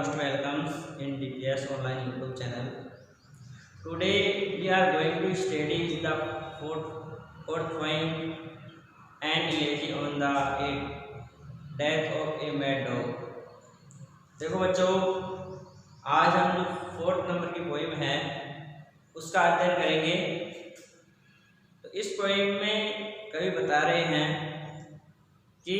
most welcome in DPS online YouTube channel. Today we are going to study the fourth point and elegy on the death of a mad dog. देखो बच्चों, आज हम जो fourth number की poem है उसका अध्ययन करेंगे। तो इस पोइम में कवि बता रहे हैं कि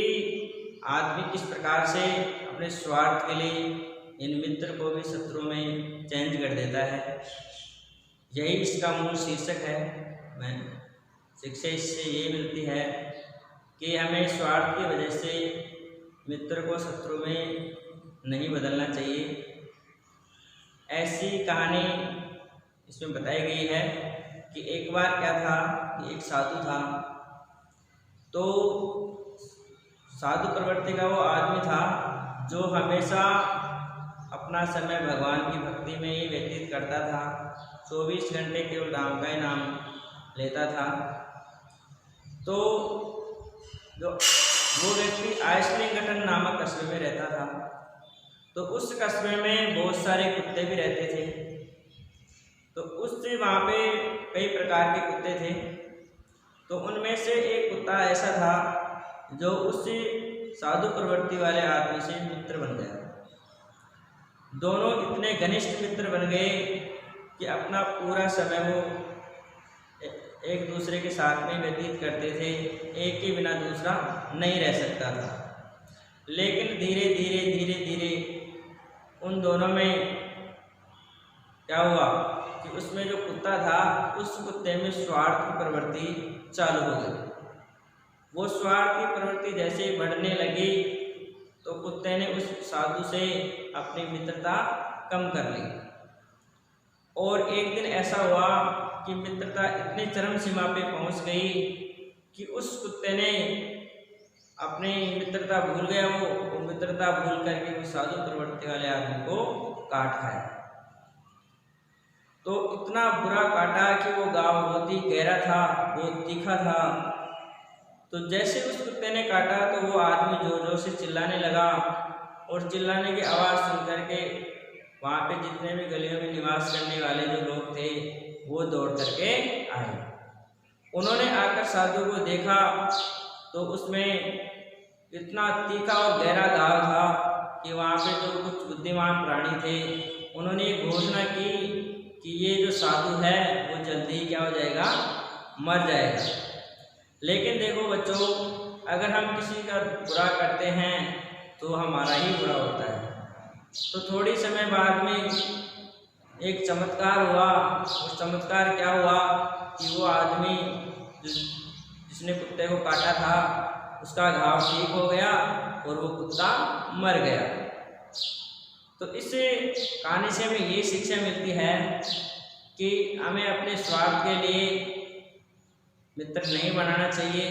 आदमी किस प्रकार से अपने स्वार्थ के लिए इन मित्र को भी शत्रु में चेंज कर देता है। यही इसका मूल शीर्षक है। मैं शिक्षा इससे ये मिलती है कि हमें स्वार्थ की वजह से मित्र को शत्रु में नहीं बदलना चाहिए। ऐसी कहानी इसमें बताई गई है कि एक बार क्या था कि एक साधु था। तो साधु प्रवृत्ति का वो आदमी था जो हमेशा अपना समय भगवान की भक्ति में ही व्यतीत करता था। 24 घंटे केवल राम का ही नाम लेता था। तो जो वो व्यक्ति आइसलिंगटन नामक कस्बे में रहता था। तो उस कस्बे में बहुत सारे कुत्ते भी रहते थे। तो उससे वहाँ पे कई प्रकार के कुत्ते थे। तो उनमें से एक कुत्ता ऐसा था जो उससे साधु प्रवृत्ति वाले आदमी से मित्र बन गया। दोनों इतने घनिष्ठ मित्र बन गए कि अपना पूरा समय वो एक दूसरे के साथ में व्यतीत करते थे। एक के बिना दूसरा नहीं रह सकता था। लेकिन धीरे धीरे उन दोनों में क्या हुआ कि उसमें जो कुत्ता था उस कुत्ते में स्वार्थ की प्रवृत्ति चालू हो गई। वो स्वार्थ की प्रवृत्ति जैसे ही बढ़ने लगी तो कुत्ते ने उस साधु से अपनी मित्रता कम कर ली। और एक दिन ऐसा हुआ कि मित्रता इतनी चरम सीमा पे पहुंच गई कि उस कुत्ते ने अपनी मित्रता भूल गया। वो मित्रता भूल करके उस साधु प्रवृत्ति वाले आदमी को काट खाया। तो इतना बुरा काटा कि वो घाव बहुत ही गहरा था, बहुत तीखा था। तो जैसे उस कुत्ते ने काटा तो वो आदमी जोर जोर से चिल्लाने लगा। और चिल्लाने की आवाज़ सुन करके वहाँ पे जितने भी गलियों में निवास करने वाले जो लोग थे वो दौड़ करके आए। उन्होंने आकर साधु को देखा तो उसमें इतना तीखा और गहरा घाव था कि वहाँ पे जो कुछ बुद्धिमान प्राणी थे उन्होंने ये घोषणा की कि ये जो साधु है वो जल्दी ही क्या हो जाएगा, मर जाएगा। लेकिन देखो बच्चों, अगर हम किसी का बुरा करते हैं तो हमारा ही बुरा होता है। तो थोड़ी समय बाद में एक चमत्कार हुआ। उस चमत्कार क्या हुआ कि वो आदमी जिसने कुत्ते को काटा था उसका घाव ठीक हो गया और वो कुत्ता मर गया। तो इस कहानी से हमें ये शिक्षा मिलती है कि हमें अपने स्वार्थ के लिए मित्र नहीं बनाना चाहिए।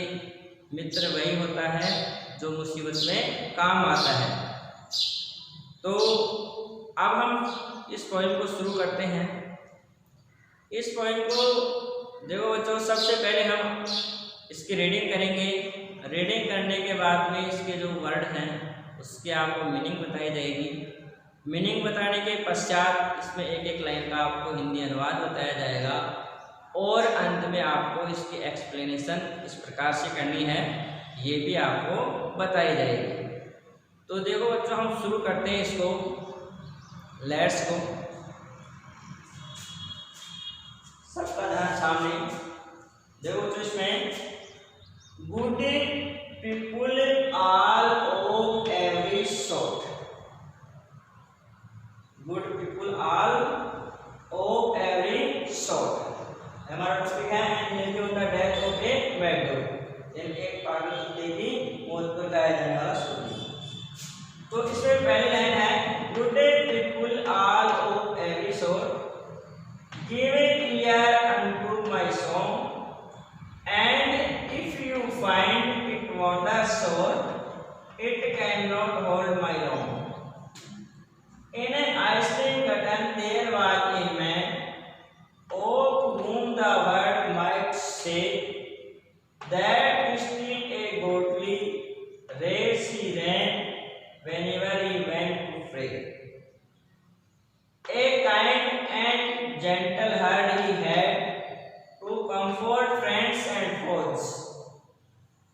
मित्र वही होता है जो मुसीबत में काम आता है। तो अब हम इस पोएम को शुरू करते हैं। इस पोएम को देखो बच्चों, सबसे पहले हम इसकी रीडिंग करेंगे। रीडिंग करने के बाद में इसके जो वर्ड हैं उसकी आपको मीनिंग बताई जाएगी। मीनिंग बताने के पश्चात इसमें एक एक लाइन का आपको हिंदी अनुवाद बताया जाएगा। और अंत में आपको इसकी एक्सप्लेनेशन इस प्रकार से करनी है, ये भी आपको बताई जाएगी। तो देखो बच्चों, हम शुरू करते हैं इसको। Let's go. सबका ध्यान सामने। देखो बच्चों, इसमें good people all of every sort. Good people all of every sort हमारा टॉपिक है। एंड होता है death of a mad dog, एक पागल कुत्ते की मौत पर गाया जाने वाला स्टोरी। तो इसमें पहली लाइन है, good people all of every sort give year unto my song and if you find it wonder sort it can not hold my long. In Islington there was a man of whom the world might say that still a godly race he ran whenever he went to pray. A kind and gentle heart he had to comfort friends and foes.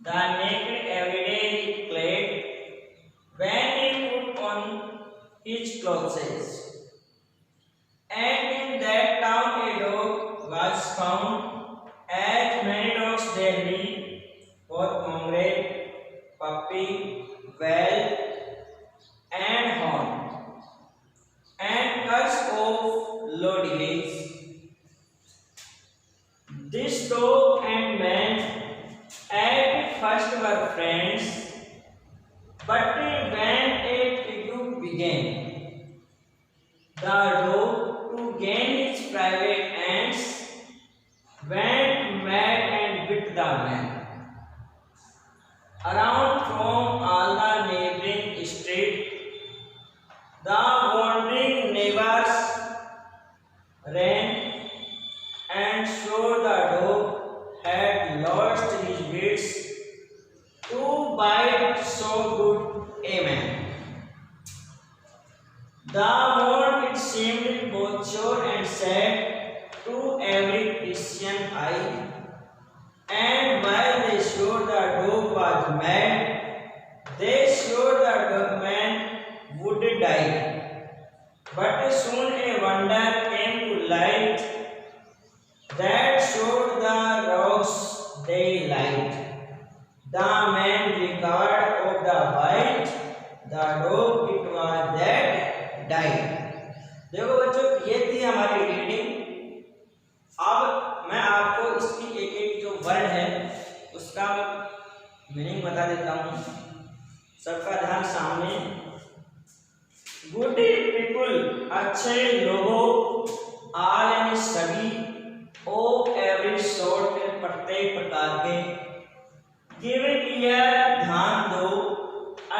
The naked every day he clad when he put on his clothes. And in that town a dog was found, as many dogs there be, both mongrel, puppy, whelp, and hound, and curse of low delays. This dog and man at first were friends, but when a dispute began, the dog, to gain his private ends, went mad and bit the man. Around from all the neighboring streets, the wandering neighbors ran and saw the dog had lost his wits to bite so good a man. The more it seemed both sure and sad to every Christian eye, and while they swore the dog was mad, they swore the dog man would die. But soon a wonder came to light that showed the rocks daylight. The man recovered of the bite, the dog it was dead. देखो बच्चों, ये थी हमारी reading. अब मैं आपको इसकी एक एक जो वर्ड है उसका मीनिंग बता देता हूँ। सबका ध्यान सामने। गुड पीपुल, अच्छे लोगों, ऑल यानी सभी, ओ एवरी सॉर्ट प्रत्येक प्रकार के, गिव ईयर ध्यान दो,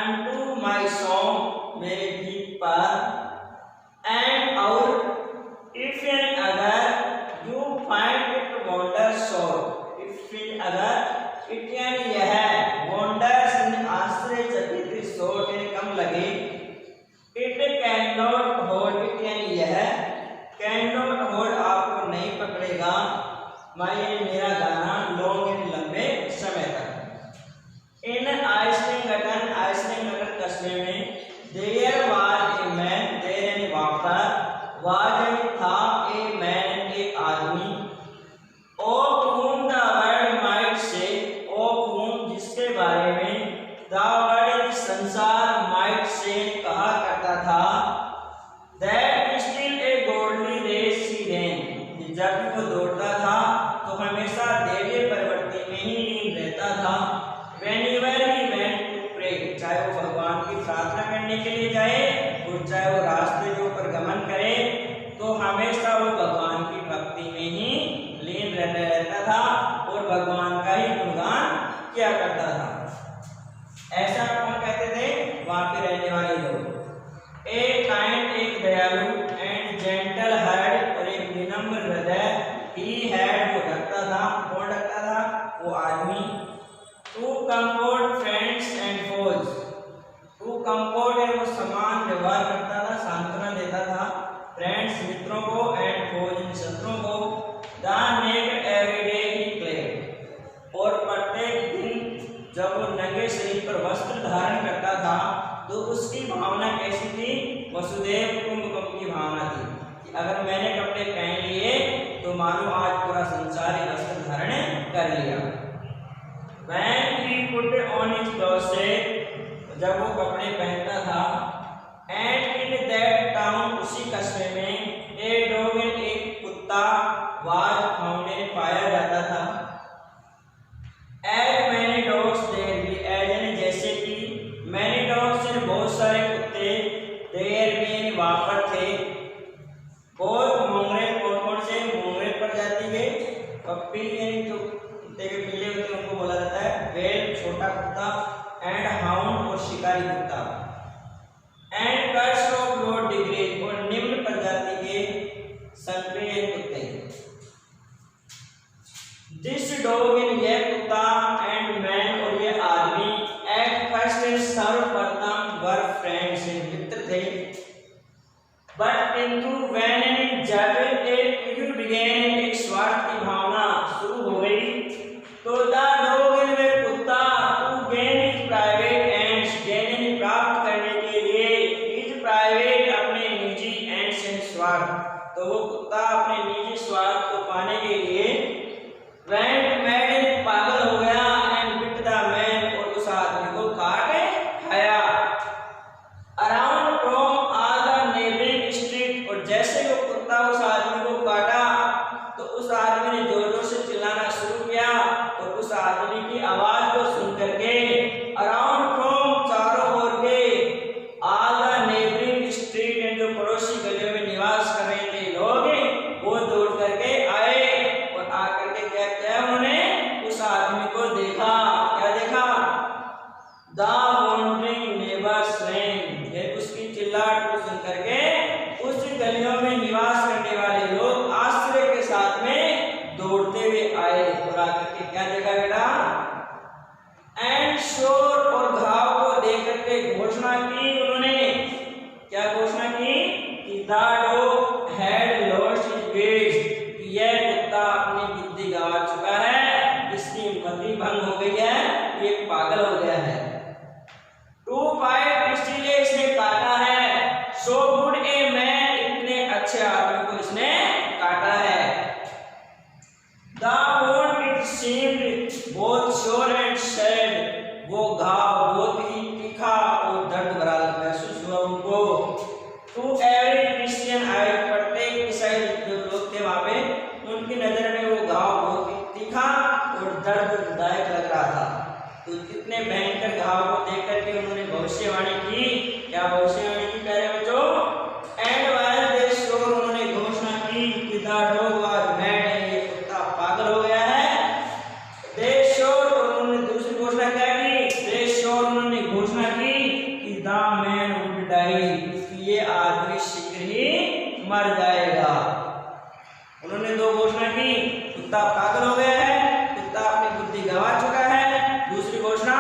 अनटू माय सॉन्ग मेरे गीत पर, and और if and अगर you find it wonders or if and अगर it यानी यह wonders यानी आश्चर्यचकित sort यानी कम लगे, it cannot hold it यानी यह cannot hold आपको नहीं पकड़ेगा, मैं मेरा गाना long यानी लंबे समय तक। इन आइसलैंड कस्बे में there was a man, there यानी वहाँ पर, was यानी था, a man एक आदमी, of whom the world might say, of whom जिसके बारे में, the world यानी संसार, might say कहा करता था, that still a godly race he ran, जब भी वो दौड़ता था तो हमेशा दैवीय प्रवृत्ति में ही लीन रहता था। whenever he went to pray, चाहे वो भगवान की प्रार्थना करने के लिए जाए और चाहे वो रास्ते के ऊपर गमन करे, तो हमेशा वो भगवान की भक्ति में ही लीन रहता था और भगवान का ही गुणगान किया करता था। ऐसा कौन कहते थे? वहां पे रहने वाले लोग। एक काइंड, एक दयालु, एंड जेंटल हार्ट, और एक विनम्र हृदय, ही हैड वो रखता था। कौन रखता था? वो आदमी। To comfort friends and foes, to comfort है वो समान व्यवहार करता था, सांत्वना देता था फ्रेंड्स मित्रों को, एंड फोज शत्रुओं को। The naked every day he clad, और प्रत्येक दिन जब वो नंगे शरीर पर वस्त्र धारण करता था तो उसकी भावना कैसी थी? वसुदेव कुटुंबकम की भावना थी कि अगर मैंने कपड़े पहन लिए तो मानो आज पूरा संसार ही वस्त्र धारण कर लिया। When he put on his clothes, जब वो कपड़े पहनता था, and in that town, उसी कस्बे में, a dog, एक कुत्ता, was found, पाया जाता था। As many dogs there be, as यानी जैसे कि, many dogs यानी बहुत सारे कुत्ते, there be वहाँ पर थे। बहुत मोंगरे, कौन से? मोंगरे प्रजाति के, पप्पी यानी जो कुत्ते के पिल्ले होते हैं उनको बोला जाता है, वेल छोटा कुत्ता, एंड हाउंड और शिकारी कुत्ता, and curs of low degree और निम्न प्रजाति के संप्रिय कुत्ते। दिस डॉग इन यह कुत्ता, एंड मैन और ये आदमी, एट फर्स्ट सर्वप्रथम वर फ्रेंड्स मित्र थे, बट किंतु व्हेन जब it began, एक स्वार्थ की भावना शुरू हो गई, तो द डॉग में कुत्ता to gain is private ends, gain प्राप्त करने के लिए, इज प्राइवेट अपने निजी एंड्स से स्वार्थ, तो वो कुत्ता अपने निजी स्वार्थ को पाने के लिए वेंट मैड, पागल हो गया, एंड बिट द मैन, और उस आदमी को काट खाया। Around from all the neighbouring street, और जैसे वो कुत्ता उस आदमी को काटा तो उस आदमी ने जोर जोर से चिल्लाना शुरू किया, और उस आदमी की आवाज को सुन करके अराउंड फ्रॉम, चारों ओर के, ऑल द नेबरिंग स्ट्रीट, जो पड़ोसी गलियों में निवास कर रहे थे लोग, वो दौड़ करके आए, और आकर के क्या किया उन्होंने, उस आदमी को देखा। क्या देखा? द वॉन्डरिंग नेबर्स रैन, ये उसकी चिल्लाहट को सुन करके उस गलियों में निवास करने वाले लोग आश्चर्य के साथ में दौड़ते हुए आए, और आकर के क्या देखा बेटा? एंड शोर, और घाव को देख करके घोषणा की उन्होंने। क्या घोषणा की? कि the dog had lost his wits, यह कुत्ता अपनी बुद्धि गंवा चुका है, इसकी मति भंग हो गई है, ये पागल हो गया है। टू फाइट, इसलिए इसने काटा है। सो गुड ए मैन, इतने अच्छे आदमी को इसने काटा है। The wound it seemed both sore and sad, वो घाव बहुत ही तीखा और दर्द भरा महसूस हुआ उनको। टू एवरी क्रिश्चियन आई, प्रत्येक ईसाई जो लोग थे वहां पे, उनकी नजर में वो घाव बहुत ही तीखा और दर्ददायक लग रहा था। तो इतने भयंकर घाव को देख करके उन्होंने भविष्यवाणी की। क्या भविष्यवाणी की कह रहे बच्चों? एंड व्हाइल दे श्योर, उन्होंने घोषणा की कि द डॉग वाज मैड, ये कुत्ता पागल हो गया है। दे श्योर, उन्होंने दूसरी घोषणा क्या की? दे श्योर, उन्होंने घोषणा की कि द मैन वुड डाई, कि ये आदमी शीघ्र ही मर जाएगा। उन्होंने दो घोषणा की, कुत्ता पागल हो गया है, कुत्ता अपनी बुद्धि गंवा चुका है। दूसरी घोषणा,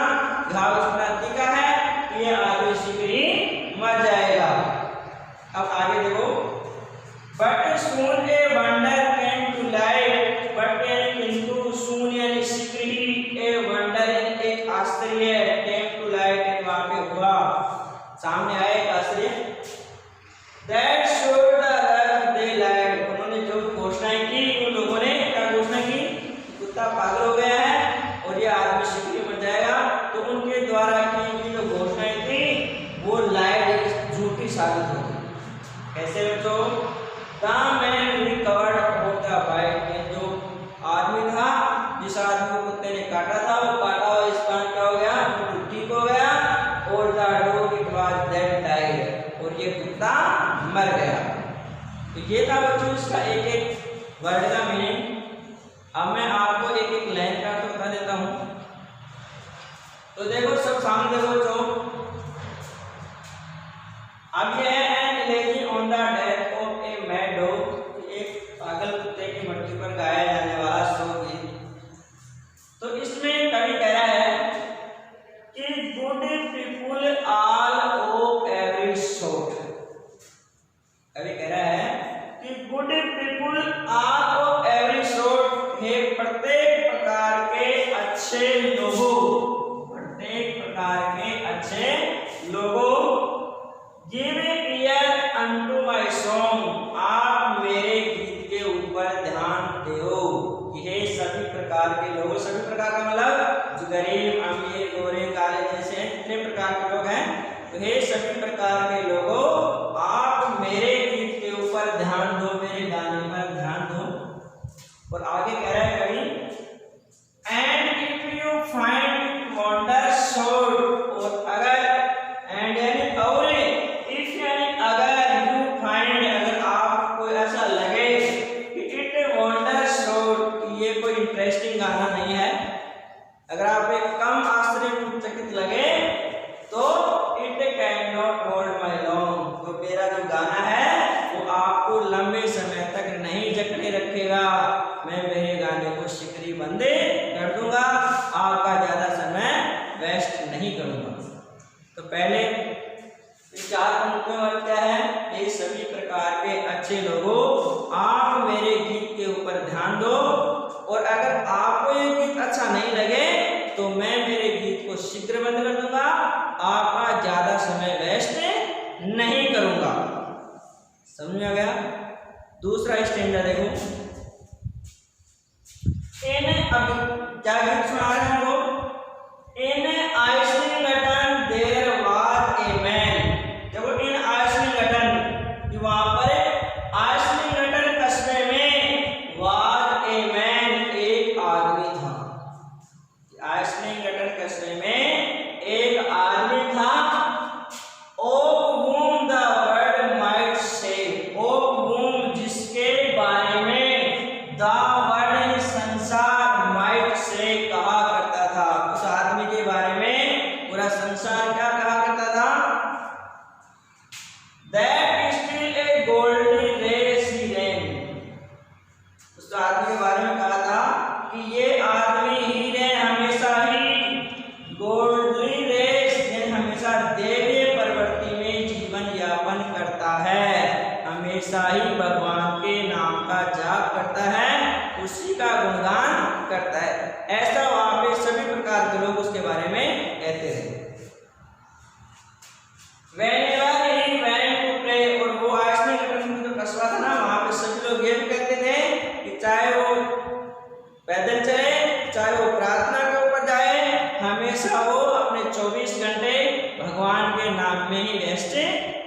घाव इतना तीखा है कि यह आदमी शीघ्र ही मर जाएगा। अब आगे देखो, but soon a wonder came to light, but किंतु सून यानी शीघ्र ही, ए वंडर एक आश्चर्य, केम टू लाइट वहां पे हुआ, सामने आया एक आश्चर्य। That showed the they light, उन्होंने जो घोषणाएं की, उन लोगों ने क्या घोषणा की? कुत्ता पागल हो गया है और ये आदमी शीघ्र मर जाएगा। तो उनके द्वारा की गई जो घोषणाएं थी वो लाइट झूठी साबित हो गई। कैसे बच्चों? The man recovered of the bite, जो आदमी था, जिस आदमी को कुत्ते ने काटा था, वो काटा हुआ इस कारण क्या हो गया? वो ठीक हो गया, और the dog it was dead died, और ये कुत्ता मर गया। तो ये था बच्चों इसका एक एक वर्ड का मीनिंग। अब मैं आपको एक एक लाइन का तो बता देता हूं। तो देखो सब सामने देखो बच्चों, अब ये है an elegy on the death of a mad dog, एक पागल कुत्ते की मृत्यु पर गाया जाने वाला शोक गीत। तो इसमें कवि कह रहा है कि good people all of every sort, कवि कह रहा है कि good people all of every sort, हे प्रत्येक प्रकार के अच्छे लोगों, प्रत्येक प्रकार के अच्छे लोगों, give year unto my song, आप मेरे गीत के ऊपर ध्यान दो। ये सभी प्रकार के लोग, सभी प्रकार का मतलब जो गरीब, अमीर, गोरे, काले जैसे जितने प्रकार के लोग हैं, तो ये सभी प्रकार के लोगों, आप मेरे गीत के ऊपर ध्यान दो, मेरे गाने पर ध्यान दो। और आगे कह रहा है कवि, and if you find wonder showed, और अगर, एंड यानी और, इफ यानी अगर, यू फाइंड अगर आपको ऐसा लगे कि इट वंडर शोड, ये कोई इंटरेस्टिंग गाना नहीं है, अगर आप एक कम आश्चर्यचकित लगे, तो it can not hold my long, तो मेरा जो गाना है वो आपको लंबे समय तक नहीं जकड़े रखेगा, मैं मेरे गाने को शिकरी बंदे कर दूंगा, आपका ज्यादा समय वेस्ट नहीं करूंगा। तो पहले चार पंक्तियों में क्या है? ये सभी प्रकार अच्छे लोगों, आप मेरे गीत के ऊपर ध्यान दो, और अगर आपको ये गीत अच्छा नहीं लगे तो मैं मेरे गीत को शीघ्र बंद कर दूंगा, आपका ज्यादा समय वेस्ट नहीं करूंगा। समझ में आ गया? दूसरा स्टैंजा देखो। अभी क्या गीत सुना रहे हैं लोग? इन आइसलिंगटन देयर वाज ए मैन। देखो इन आइसलिंगटन, वहां पर आइसलिंगटन कस्बे में वाज ए मैन, एक आदमी था। आइसलिंगटन कस्बे में एक आदमी था। Of whom the world might say, of whom जिसके बारे में the world संसार might say कहा करता था। उस आदमी के बारे में पूरा संसार क्या कहा करता था? That still a golden race he ran। उस आदमी के बारे में कहा था कि ये आदमी ही ने हमेशा ही गोल्डन रेस, हमेशा देवीय प्रवृत्ति में जीवन यापन करता है, हमेशा ही भगवान के नाम का जाप करता है, उसी का गुणगान करता है। ऐसा वहां पे सभी प्रकार के लोग उसके बारे में कहते थे। Whenever he went to pray, और वो आइसलिंगटन जो कस्बा था ना, वहां पे सभी लोग ये भी कहते थे कि चाहे वो पैदल चले, चाहे वो प्रार्थना के ऊपर जाए, हमेशा वो अपने 24 घंटे भगवान के नाम में ही व्यस्त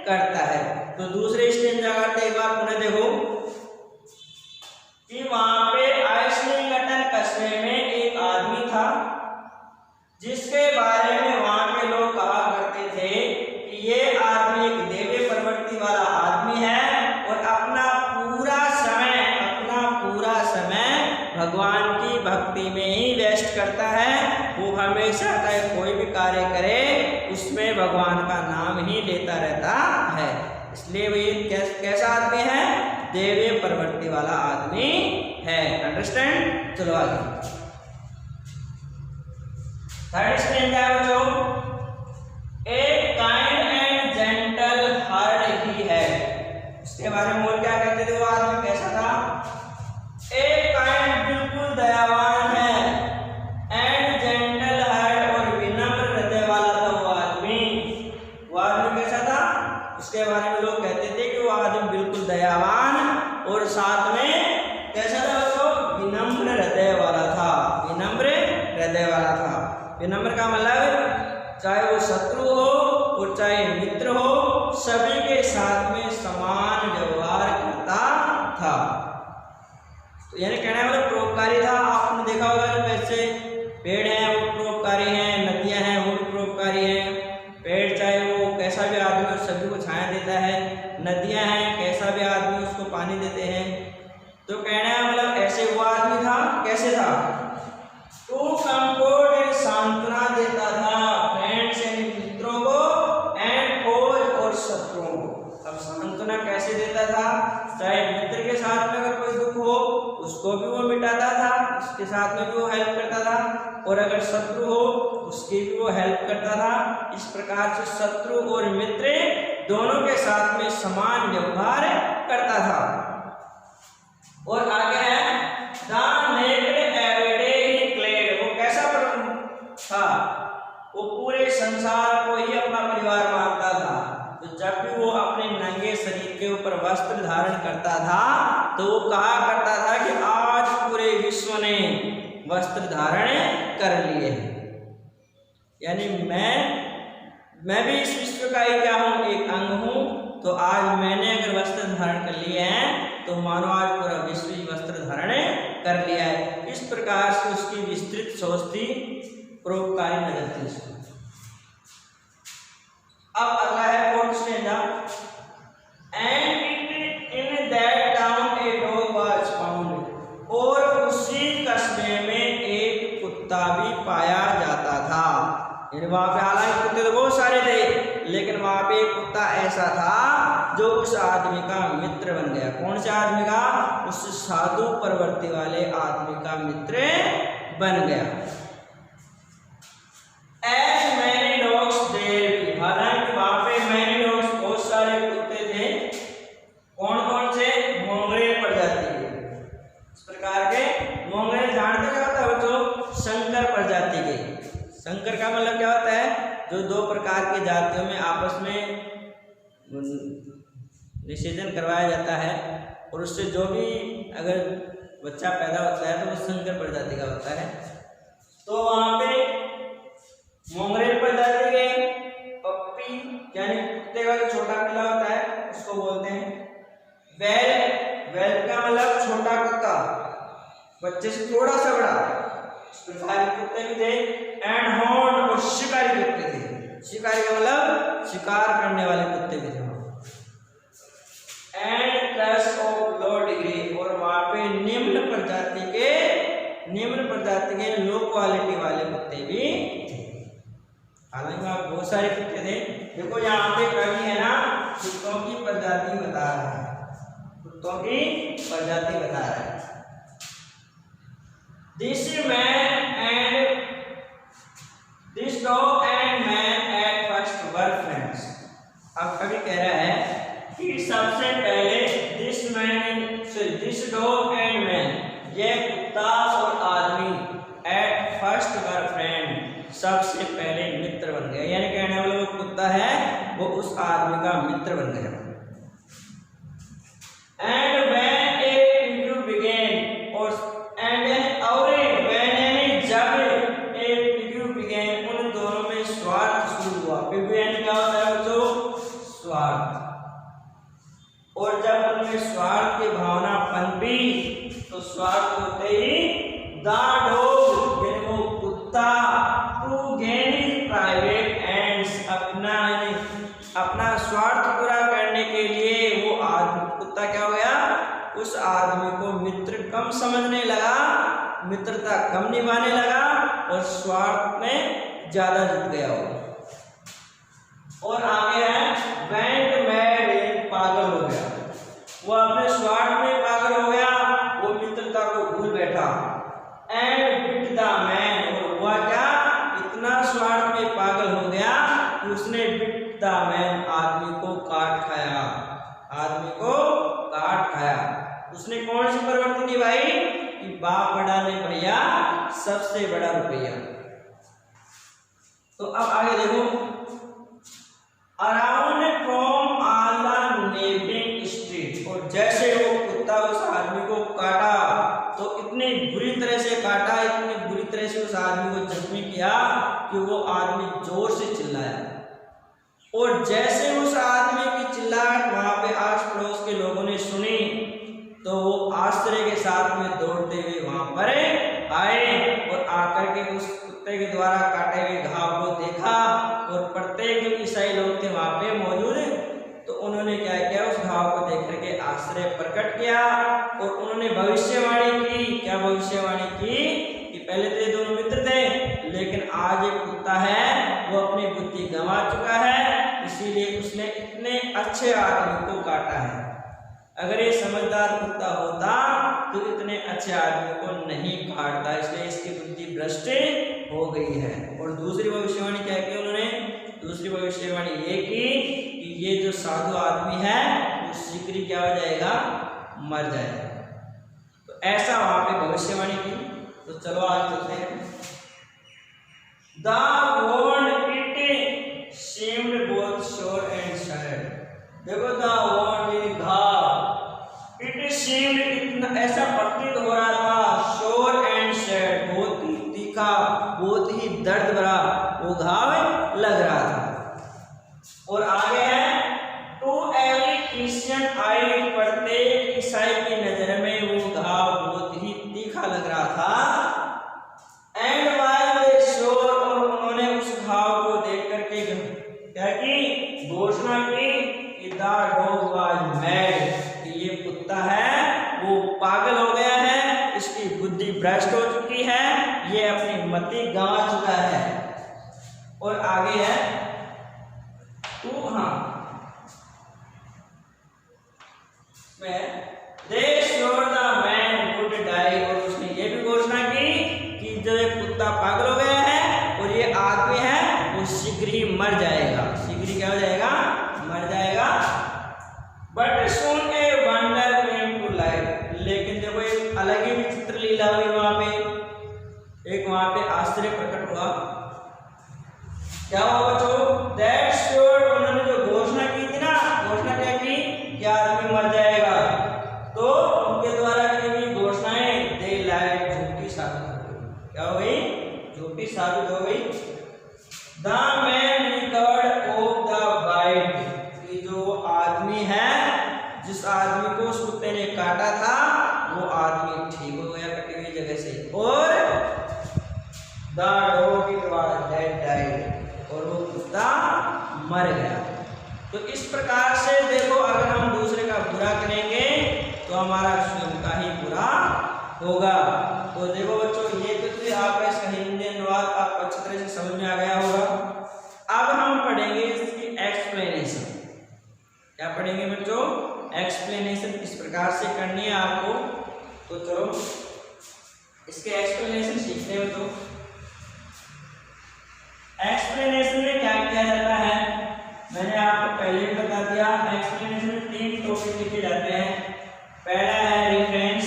करता है। तो दूसरे स्टैंजा करते एक बार पुनः देखो कि वहां पे आइसलिंगटन कस्बे में एक आदमी था, जिसके बारे में वहां के लोग कहा करते थे कि ये आदमी एक देवी प्रवृत्ति वाला आदमी है, और अपना पूरा समय भगवान की भक्ति में ही व्यस्त करता है। वो हमेशा चाहे कोई भी कार्य करे उसमें भगवान का नाम ही लेता रहता है। इसलिए वो कैसा आदमी है? देवी प्रवृत्ति वाला आदमी है। अंडरस्टैंड? चलो आगे। थर्ड स्टैंजा जो एक काइंड एंड जेंटल हार्ट ही है। उसके बारे में और क्या कहते थे? वो आदमी कैसा था? एक काइंड बिल्कुल दयावान है, एंड जेंटल हार्ट और विनम्र हृदय वाला था वो आदमी। वो आदमी कैसा था? उसके बारे में लोग कहते थे कि वो आदमी बिल्कुल दयावान और साथ में कैसा था? वो विनम्र हृदय वाला था। विनम्र हृदय वाला था। विनम्र का मतलब चाहे वो शत्रु हो और चाहे मित्र हो, सभी के साथ में समान व्यवहार करता था। तो यानी कहना है मतलब परोपकारी था। आपने देखा होगा जो वैसे पेड़ हैं वो परोपकारी हैं, नदियां हैं वो भी परोपकारी हैं। पेड़ चाहे वो कैसा भी आदमी हो सभी को छाया देता है, नदियां हैं कैसा भी आदमी उसको पानी देते हैं। तो कहना है मतलब ऐसे वो आदमी था। कैसे था? टू कंफर्ट, सांत्वना देता था फ्रेंड्स यानी मित्रों को, एंड फोज और शत्रुओं को। अब सांत्वना कैसे देता था? चाहे मित्र के साथ में अगर कोई दुख हो उसको भी वो मिटाता था, उसके साथ में भी वो हेल्प करता था, और अगर शत्रु हो उसकी भी वो हेल्प करता था। इस प्रकार से शत्रु और मित्र दोनों के साथ में समान व्यवहार करता था। और आगे है वो कैसा था? वो पूरे संसार को ही अपना परिवार मानता था। तो जब भी वो अपने नंगे शरीर के ऊपर वस्त्र धारण करता था तो वो कहा करता था कि आज पूरे विश्व ने वस्त्र धारण कर लिए, यानी मैं भी इस विश्व का ही क्या हूँ? एक अंग हूँ। तो आज मैंने अगर वस्त्र धारण कर लिए हैं तो मानो आज पूरा विश्व ही वस्त्र धारण कर लिया है। इस प्रकार से उसकी विस्तृत सोच थी, परोपकारी नजर थी उसको। अब अगला है fourth stanza. And in that town a dog was found, और उसी कस्बे में एक कुत्ता भी पाया जाता था। वहां पे हालांकि कुत्ते तो बहुत सारे थे, लेकिन वहां पे एक कुत्ता ऐसा था जो उस आदमी का मित्र बन गया। कौन से आदमी का? उस साधु प्रवृत्ति वाले आदमी का मित्र बन गया। As many dogs there be, हालांकि वहां पे many dogs बहुत सारे कुत्ते थे। कौन कौन से? की जातियों में आपस में निषेचन करवाया जाता है और उससे जो भी अगर बच्चा पैदा होता है तो वो संकर प्रजाति का होता है। तो वहां पे मोंगरेल प्रजाति के पप्पी यानी कुत्ते का जो छोटा पिला होता है उसको बोलते हैं वेल। वेल का मतलब छोटा कुत्ता, बच्चे से थोड़ा सा बड़ा। इस प्रकार के कुत्ते भी थे। एंड हॉर्न और शिकारी कुत्ते थे। शिकारी का मतलब शिकार करने वाले कुत्ते भी थे। And class of low degree, और वहां पे निम्न प्रजाति के लो क्वालिटी वाले कुत्ते भी थे। हालांकि वहां बहुत सारे कुत्ते थे। देखो यहाँ पे कवि है ना कुत्तों की प्रजाति बता रहा है, कुत्तों की प्रजाति बता रहा है। This dog and man at first were friends. अब कवि कह रहा है कि सबसे पहले दिस डॉग एंड मैन, ये कुत्ता और आदमी एट फर्स्ट वर फ्रेंड, सबसे पहले मित्र बन गया। यानी कहने वाला वो कुत्ता है वो उस आदमी का मित्र बन गया। एंड व्हेन ए पिग्यू बिगेन, और जब ए पिग्यू बिगेन, उन दोनों में स्वार्थ शुरू हुआ। पिग्यू यानी क्या होता है बच्चों? स्वार्थ। और जब उनमें स्वार्थ की भावना पनपी तो स्वार्थ होते ही द डॉग यानी वो कुत्ता टू गेन प्राइवेट एंड्स, अपना स्वार्थ पूरा करने के लिए वो आदमी कुत्ता क्या हो गया? उस आदमी को मित्र कम समझने लगा, मित्रता कम निभाने लगा और स्वार्थ में ज्यादा जुट गया वो। और आगे है वेंट मैड, पागल हो गया। वो अपने स्वार्थ में पागल हो गया, वो मित्रता को भूल बैठा। एंड बिट द मैन, और हुआ क्या? इतना स्वार्थ में पागल हो गया कि उसने बिट द मैन, आदमी को काट खाया। आदमी को काट खाया। उसने कौन सी प्रवृत्ति निभाई कि बाप बड़ा ने भैया सबसे बड़ा रुपया। तो अब आगे देखो, around from all the neighbouring street, और जैसे वो कुत्ता उस आदमी को काटा तो इतनी बुरी तरह से काटा, इतनी बुरी तरह से उस आदमी को जख्मी किया कि वो आदमी जोर से चिल्लाया। और जैसे उस आदमी की चिल्लाहट वहां पे आस पड़ोस के लोगों ने सुनी तो वो आश्चर्य के साथ में दौड़ते हुए वहां पर आए और आकर के उस कुत्ते के द्वारा काटे हुए घाव को देखा। और प्रत्येक जो ईसाई लोग थे वहां पे मौजूद, तो उन्होंने क्या किया? उस घाव को देख करके आश्चर्य प्रकट किया और उन्होंने भविष्यवाणी की। क्या भविष्यवाणी की? कि पहले तो ये दोनों मित्र थे, लेकिन आज एक कुत्ता है वो अपनी बुद्धि गंवा चुका है, इसीलिए उसने इतने अच्छे आदमी को काटा है। अगर ये समझदार कुत्ता होता तो इतने अच्छे आदमी को नहीं काटता, इसलिए इसकी बुद्धि भ्रष्ट हो गई है। और दूसरी भविष्यवाणी क्या की उन्होंने? दूसरी भविष्यवाणी ये की कि ये जो साधु आदमी है वो शीघ्र क्या हो जाएगा? मर जाएगा। तो ऐसा वहां पे भविष्यवाणी की। तो चलो आगे चलते हैं। The wound it seemed both sore and sad. देखो द वॉन्ड घाव, इट सीम्ड इतना ऐसा प्रतीत हो रहा था, श्योर एंड सैड बहुत ही तीखा, बहुत ही दर्द भरा वो घाव लग रहा था। और आगे है टू एवरी क्रिश्चियन आई, प्रत्येक ईसाई की नजर में वो घाव बहुत ही तीखा लग रहा था। एंड व्हाइल दे श्योर, और उन्होंने उस घाव को देख करके क्या की? घोषणा की कि द डॉग वाज मैड, कि ये कुत्ता है वो पागल हो गया है, इसकी बुद्धि भ्रष्ट हो चुकी है, ये अपनी मति गंवा चुका है। और आगे है they sure the man would die, और उसने ये भी घोषणा की कि जो ये कुत्ता पागल हो गया है और ये आदमी है वो शीघ्र ही मर जाएगा। शीघ्र ही क्या हो जाएगा? मर जाएगा। But soon a wonder came to life, लेकिन देखो एक अलग ही विचित्र लीला हुई वहां पे। एक वहां पे आश्चर्य प्रकट हुआ। क्या हुआ बच्चों? दैट जाएगा तो उनके द्वारा की गई घोषणाएं दे लाइट झूठी साबित हो गई। क्या हो गई? झूठी साबित हो गई। The man recovered of the bite, कि जो आदमी है, जिस आदमी को उस कुत्ते ने काटा था, वो आदमी ठीक हो गया कटी हुई जगह से। और the dog it was dead died, और वो कुत्ता मर गया। तो इस प्रकार से देखो, अगर हम दूसरे का बुरा करेंगे तो हमारा स्वयं का ही बुरा होगा। तो देखो बच्चों, ये तो आपका इसका हिंदी अनुवाद आपको अच्छी तरह से समझ में आ गया होगा। अब हम पढ़ेंगे इसकी एक्सप्लेनेशन। क्या पढ़ेंगे बच्चों? एक्सप्लेनेशन किस प्रकार से करनी है आपको। तो चलो इसके एक्सप्लेनेशन सीखते हो। तो एक्सप्लेनेशन में क्या किया जाता है, मैंने आपको पहले भी बता दिया। एक्सप्लेनेशन में 3 टॉपिक लिखे जाते हैं। पहला है रेफरेंस,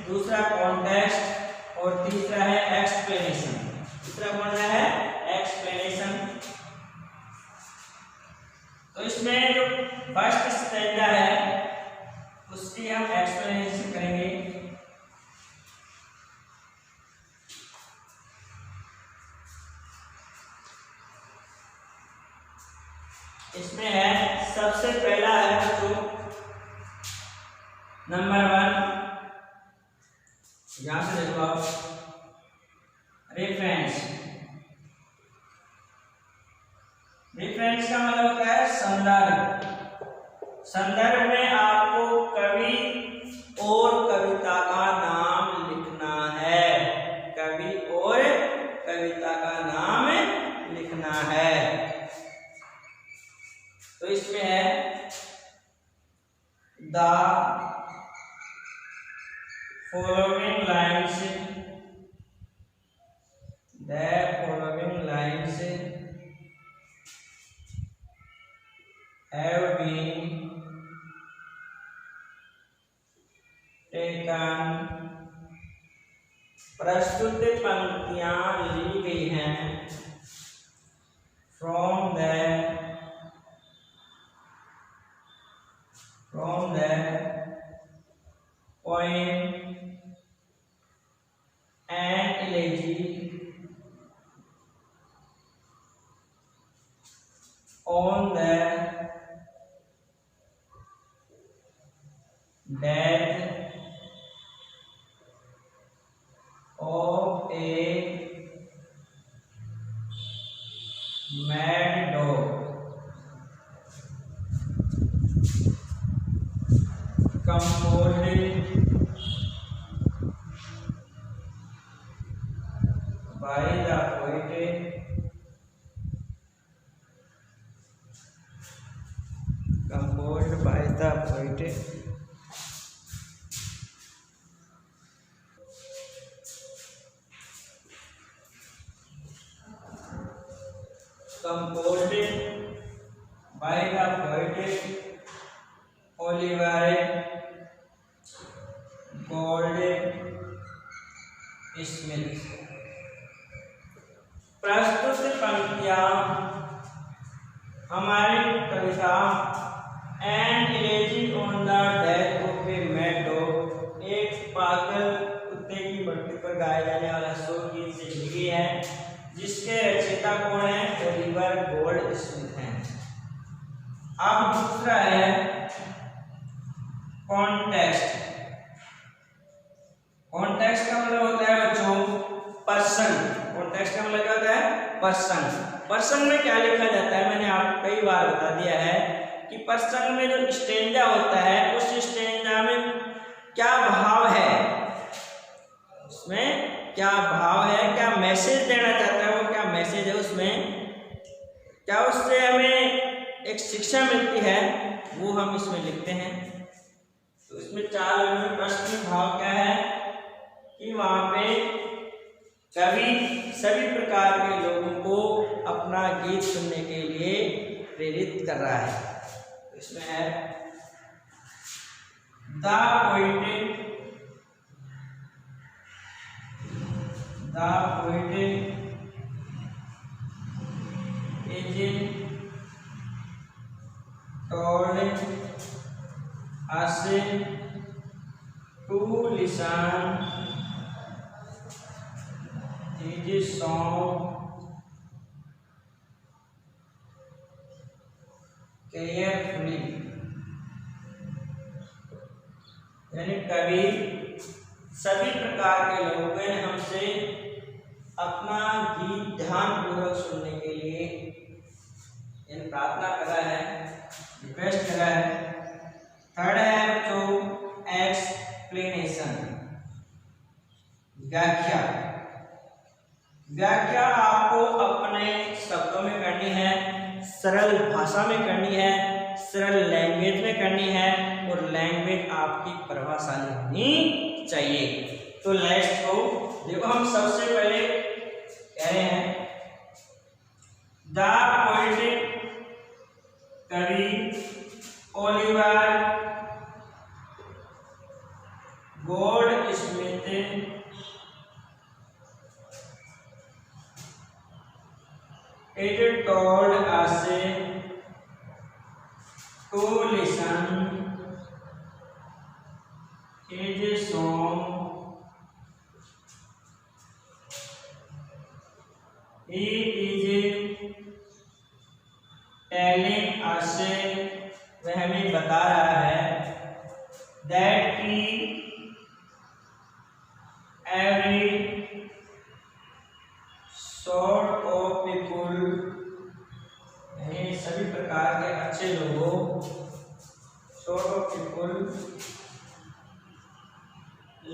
दूसरा कॉन्टेक्स्ट और तीसरा है एक्सप्लेनेशन। तीसरा कौन सा है? एक्सप्लेनेशन। तो इसमें जो फर्स्ट स्टेज है उसकी हम एक्सप्लेनेशन करेंगे। इसमें है, सबसे पहला है बच्चों नंबर 1, यहां से देखो आप, रेफरेंस। रेफरेंस का मतलब होता है संदर्भ। संदर्भ में आपको कवि और कविता का नाम लिखना है। कवि और कविता का नाम लिखना है। तो इसमें है the following lines, the following lines have been taken, प्रस्तुत पंक्तियां ली गई हैं from the poem and elegy on the death of a mad dog, composed by the poet, composed by the poet Oliver Goldsmith। प्रस्तुत पंक्तियां हमारी कविता and elegy on the death of a mad dog, एक पागल कुत्ते की मृत्यु पर गाया जाने वाला शोक गीत से लिखी है, जिसके रचयिता कौन है? ओलिवर गोल्डस्मिथ हैं। अब दूसरा है कॉन्टेक्स्ट। कॉन्टेक्स्ट का मतलब होता है बच्चों पर्सन। कॉन्टेक्स्ट का मतलब क्या होता है? पर्सन। पर्सन में क्या लिखा जाता है, मैंने आपको कई बार बता दिया है कि पर्सन में जो स्टेंजा होता है, उस स्टेंजा में क्या भाव है, उसमें क्या भाव है, क्या मैसेज देना चाहता है, वो क्या मैसेज है, उसमें क्या उससे हमें एक शिक्षा मिलती है, वो हम इसमें लिखते हैं। तो इसमें 4 प्रश्न भाव क्या है कि वहां पे कवि सभी प्रकार के लोगों को अपना गीत सुनने के लिए प्रेरित कर रहा है। तो इसमें है the poet is told us to listen his song carefully, यानी कभी सभी प्रकार के लोगों ने हमसे अपना गीत ध्यानपूर्वक सुनने के लिए प्रार्थना करा है, रिक्वेस्ट करा है। थर्ड है बच्चों एक्सप्लेनेशन, व्याख्या। व्याख्या आपको अपने शब्दों में करनी है, सरल भाषा में करनी है, सरल लैंग्वेज में करनी है और लैंग्वेज आपकी प्रभावशाली होनी चाहिए। तो लेट्स गो। देखो हम सबसे पहले कह रहे हैं द पोएट कवि Oliver Goldsmith is told us to listen his song. He is telling us, वह हमें बता रहा है that he every sort of people, यानी सभी प्रकार के अच्छे लोगों, sort of people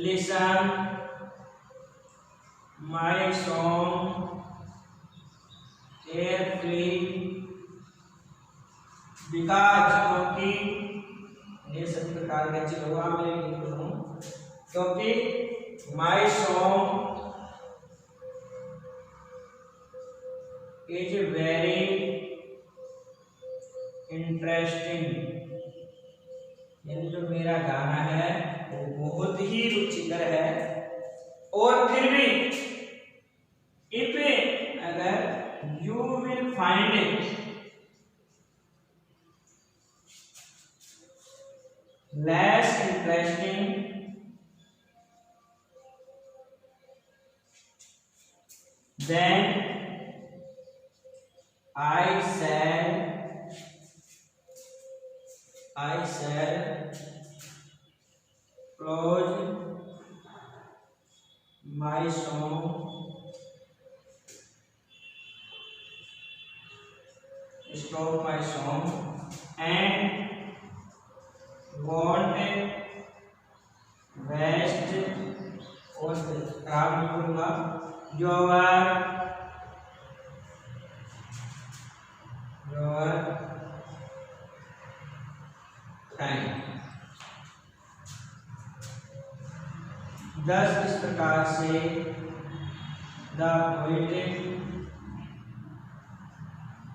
listen my song carefully because, क्योंकि ये सभी प्रकार के अच्छे लोग आप मेरे गीत को सुनो, क्योंकि my song is very interesting, यानी जो मेरा गाना है वो बहुत ही रुचिकर है। और फिर भी if अगर you will find it less interesting, then I shall close my song, stop my song and won't waste और काम नहीं करूँगा your टाइम। दस इस प्रकार से द पोएट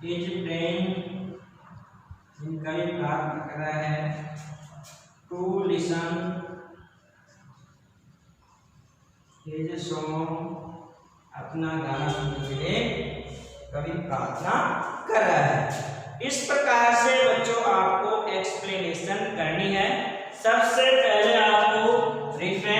इज प्रेइंग, जिनका ये प्रार्थना कर रहा है टू लिसन हिज सॉन्ग, अपना गाना सुनने के लिए कभी प्रार्थना कर रहा है। इस प्रकार से बच्चों आपको एक्सप्लेनेशन करनी है। सबसे पहले आपको रिफ्रेंस